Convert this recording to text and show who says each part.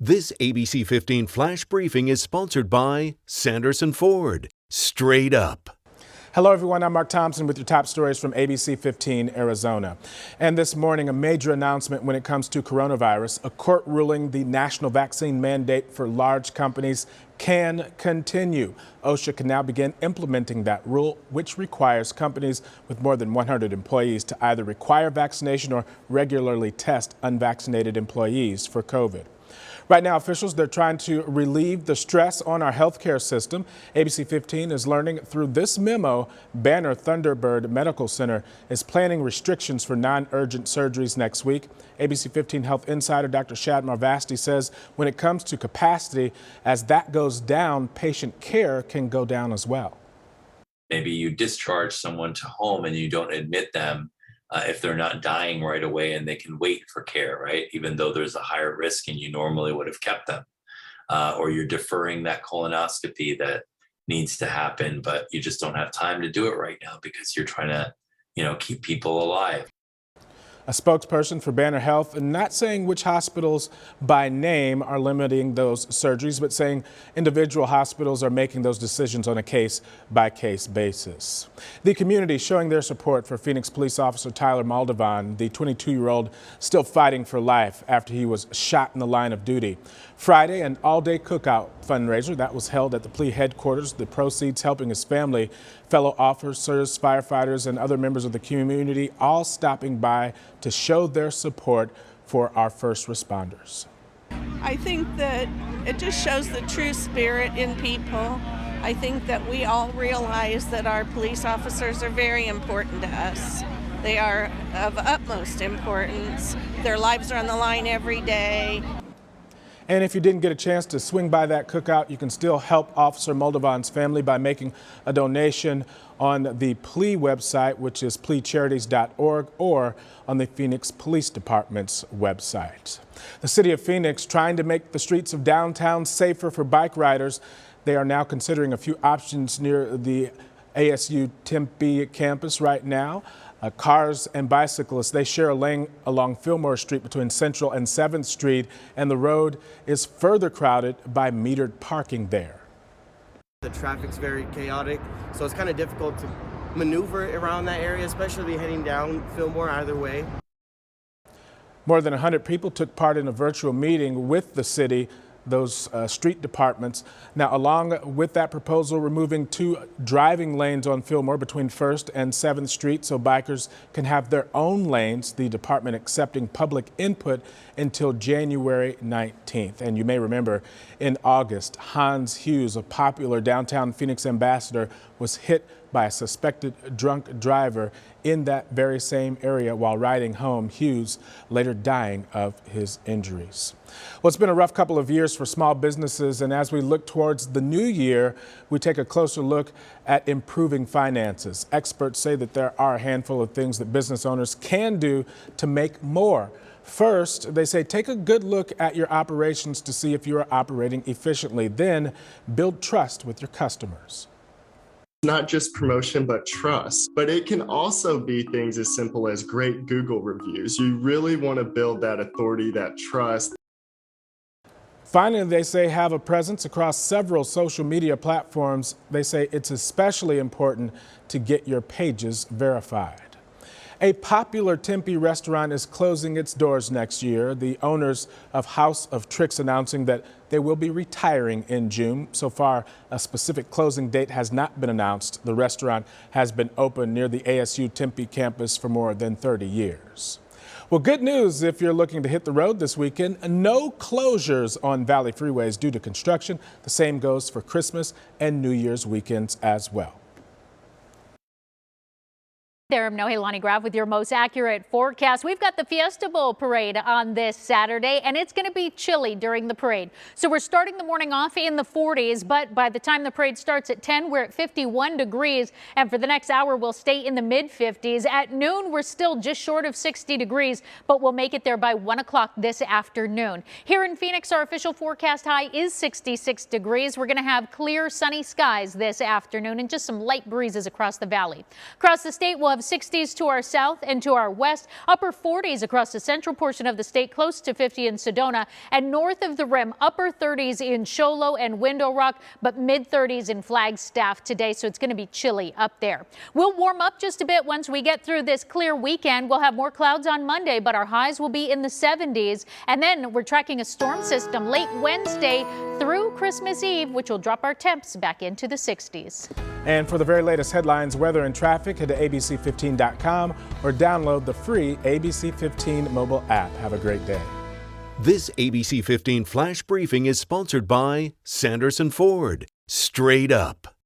Speaker 1: This ABC 15 Flash Briefing is sponsored by Sanderson Ford. Straight up.
Speaker 2: Hello everyone, I'm Mark Thompson with your top stories from ABC15 Arizona. And this morning, a major announcement when it comes to coronavirus. A court ruling the national vaccine mandate for large companies can continue. OSHA can now begin implementing that rule, which requires companies with more than 100 employees to either require vaccination or regularly test unvaccinated employees for COVID. Right now, officials, they're trying to relieve the stress on our healthcare system. ABC 15 is learning through this memo. Banner Thunderbird Medical Center is planning restrictions for non-urgent surgeries next week. ABC 15 Health Insider Dr. Shad Marvasti says when it comes to capacity, as that goes down, patient care can go down as well.
Speaker 3: Maybe you discharge someone to home and you don't admit them if they're not dying right away and they can wait for care, right? Even though there's a higher risk and you normally would have kept them. Or you're deferring that colonoscopy that needs to happen, but you just don't have time to do it right now because you're trying to, keep people alive.
Speaker 2: A spokesperson for Banner Health, not saying which hospitals by name are limiting those surgeries, but saying individual hospitals are making those decisions on a case-by-case basis. The community showing their support for Phoenix police officer Tyler Maldovan, the 22-year-old still fighting for life after he was shot in the line of duty. Friday, an all-day cookout fundraiser that was held at the Plea headquarters, the proceeds helping his family, fellow officers, firefighters, and other members of the community all stopping by to show their support for our first responders.
Speaker 4: I think that it just shows the true spirit in people. I think that we all realize that our police officers are very important to us. They are of utmost importance. Their lives are on the line every day.
Speaker 2: And if you didn't get a chance to swing by that cookout, you can still help Officer Moldovan's family by making a donation on the Plea website, which is pleacharities.org, or on the Phoenix Police Department's website. The city of Phoenix trying to make the streets of downtown safer for bike riders. They are now considering a few options near the ASU Tempe campus right now. Cars and bicyclists, they share a lane along Fillmore Street between Central and 7th Street, and the road is further crowded by metered parking there.
Speaker 5: The traffic's very chaotic, so it's kind of difficult to maneuver around that area, especially heading down Fillmore either way.
Speaker 2: More than 100 people took part in a virtual meeting with the city, those street departments. Now, along with that proposal, removing 2 driving lanes on Fillmore between 1st and 7th Street so bikers can have their own lanes, the department accepting public input until January 19th. And you may remember in August, Hans Hughes, a popular downtown Phoenix ambassador, was hit by a suspected drunk driver in that very same area while riding home, Hughes later dying of his injuries. Well, it's been a rough couple of years for small businesses, and as we look towards the new year, we take a closer look at improving finances. Experts say that there are a handful of things that business owners can do to make more. First, they say take a good look at your operations to see if you are operating efficiently. Then build trust with your customers.
Speaker 6: Not just promotion, but trust. But it can also be things as simple as great Google reviews. You really want to build that authority, that trust.
Speaker 2: Finally, they say have a presence across several social media platforms. They say it's especially important to get your pages verified. A popular Tempe restaurant is closing its doors next year. The owners of House of Tricks announcing that they will be retiring in June. So far, a specific closing date has not been announced. The restaurant has been open near the ASU Tempe campus for more than 30 years. Well, good news if you're looking to hit the road this weekend. No closures on Valley freeways due to construction. The same goes for Christmas and New Year's weekends as well.
Speaker 7: There, I'm Nohelani Graff with your most accurate forecast. We've got the Fiesta Bowl parade on this Saturday, and it's going to be chilly during the parade. So we're starting the morning off in the 40s, but by the time the parade starts at 10, we're at 51 degrees. And for the next hour, we'll stay in the mid 50s. At noon, we're still just short of 60 degrees, but we'll make it there by 1 o'clock this afternoon. Here in Phoenix, our official forecast high is 66 degrees. We're going to have clear, sunny skies this afternoon and just some light breezes across the valley. Across the state, we'll have above 60s to our south and to our west, upper 40s across the central portion of the state, close to 50 in Sedona, and north of the rim, upper 30s in Show Low and Window Rock, but mid 30s in Flagstaff today, so it's going to be chilly up there. We'll warm up just a bit once we get through this clear weekend. We'll have more clouds on Monday, but our highs will be in the 70s. And then we're tracking a storm system late Wednesday through Christmas Eve, which will drop our temps back into the 60s.
Speaker 2: And for the very latest headlines, weather, and traffic, head to ABC15.com or download the free ABC15 mobile app. Have a great day.
Speaker 1: This ABC 15 Flash Briefing is sponsored by Sanderson Ford. Straight up.